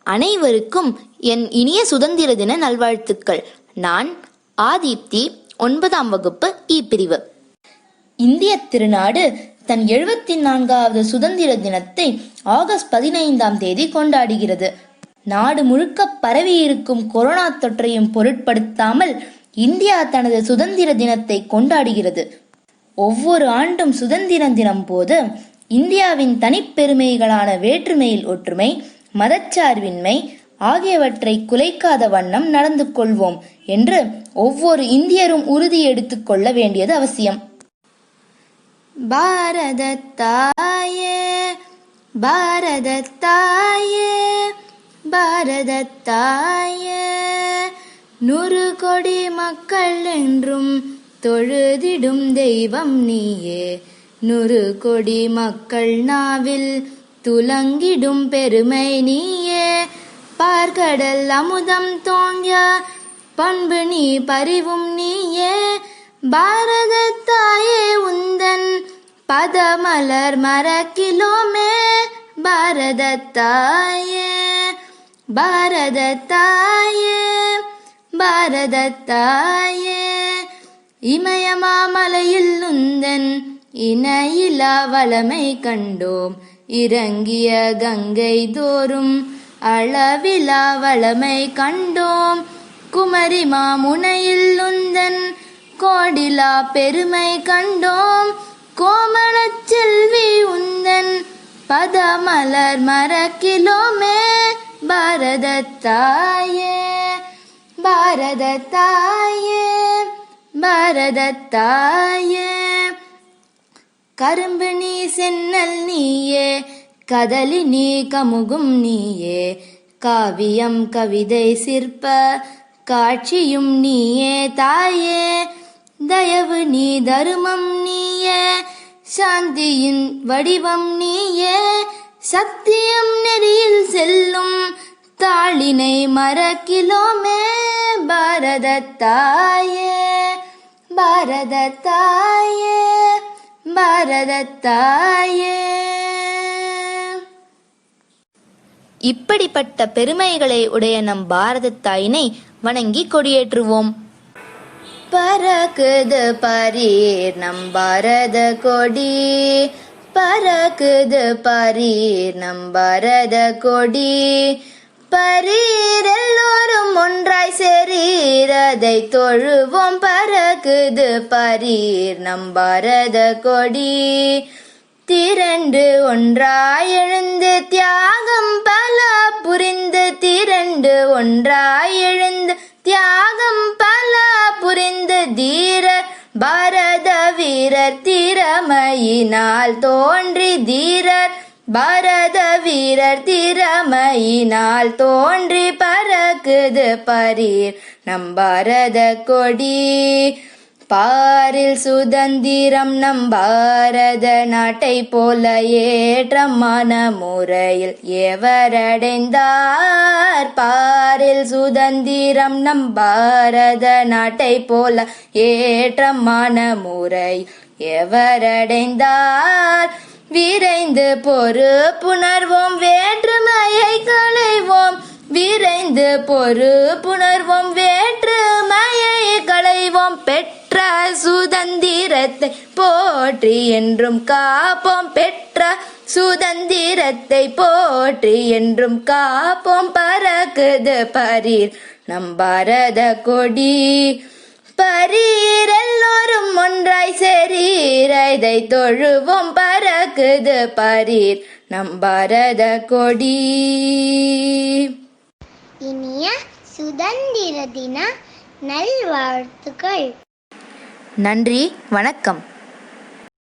அனைவருக்கும் என் இனிய சுதந்திர தின நல்வாழ்த்துக்கள். நான் ஆதிப்தி, 9ஆம் வகுப்பு இ பிரிவு. இந்திய திருநாடு தன் 74வது சுதந்திர தினத்தை ஆகஸ்ட் 15ஆம் தேதி கொண்டாடுகிறது. நாடு முழுக்க பரவியிருக்கும் கொரோனா தொற்றையும் பொருட்படுத்தாமல் இந்தியா தனது சுதந்திர தினத்தை கொண்டாடுகிறது. ஒவ்வொரு ஆண்டும் சுதந்திர தினம் போது இந்தியாவின் தனிப்பெருமைகளான வேற்றுமையில் ஒற்றுமை, மதச்சார்பின்மை ஆகியவற்றை குலைக்காத வண்ணம் நடந்து கொள்வோம் என்று ஒவ்வொரு இந்தியரும் உறுதி எடுத்துக் கொள்ள வேண்டியது அவசியம். பாரத தாயே, பாரத தாயே, பாரத தாயே, 100 கோடி மக்கள் என்றும் தொழுதிடும் தெய்வம் நீயே. 100 கோடி மக்கள் நாவில் துலங்கிடும் பெருமை நீயே. பார்க்கடல் அமுதம் தோங்கிய பண்பு நீ பரிவும் நீயே. பாரத தாயே உந்தன் பதமலர் மரக்கிலோமே. பாரத தாயே, பாரத தாயே, பாரத தாயே, இமயமாமலையில் உந்தன் இணையிலா வளமை கண்டோம். இறங்கிய கங்கை தோறும் அளவிலா வளமை கண்டோம். குமரி மாமுனையில் உந்தன் கோடிலா பெருமை கண்டோம். கோமளச் செல்வி உந்தன் பதமலர் மரக்கிலோமே. பாரத தாயே, பாரத தாயே, பாரத தாயே, கரும்பு நீ சென்னல் நீயே, கதலி நீ கமுகும் நீயே. காவியம் கவிதை சிற்ப காட்சியும் நீயே தாயே. தயவு நீ தருமம் நீயே, சாந்தியின் வடிவம் நீயே. சத்தியம் நெறியில் செல்லும் தாளினை மரக்கிலோமே. பாரத தாயே, பாரத தாயே, பாரத தாயே. இப்படிப்பட்ட பெருமைகளை உடைய நம் பாரத தாயினை வணங்கி கொடியேற்றுவோம். பறக்குது பரீர் நம் பாரத கொடி, பறக்குது பரீர் நம் பாரத கொடி. பரீர் எல்லோரும் ஒன்றாய் சேரீர் அதை தொழுவோம். பறக்குது பரீர் நம் பாரத கொடி. திரண்டு ஒன்றாய் எழுந்து தியாகம் பல புரிந்து, திரண்டு ஒன்றாய் எழுந்து தியாகம் பல புரிந்து, தீரர் பாரத வீரர் திறமையினால் தோன்றி, தீரர் பாரத வீரர் திறமையினால் தோன்றி. பறக்குது பரீர் நம் பாரத கொடி. பாரில் சுதந்திரம் நம் பாரத நாட்டை போல ஏற்றமான முறையில் எவரடைந்தார். பாரில் சுதந்திரம் நம் பாரத நாட்டை போல ஏற்றமான முறை எவரடைந்தார். விரைந்து பொறுப்புணர்வோம், வேற்றுமையை களைவோம். விரைந்து பொறுப்புணர்வோம், வேற்றுமையை களைவோம். பெற்ற சுதந்திரத்தை போற்றி என்றும் காப்போம். பெற்ற சுதந்திரத்தை போற்றி என்றும் காப்போம். பறக்குது பரீர் நம் பாரத கொடி. பரீர் எல்லோரும் ஒன்றாய் சேரீர் இதை தொழுவோம். பறக்குது பரீர் நம் பாரத கொடி. இனிய சுதந்திர தின நல்வாழ்த்துக்கள். நன்றி, வணக்கம்.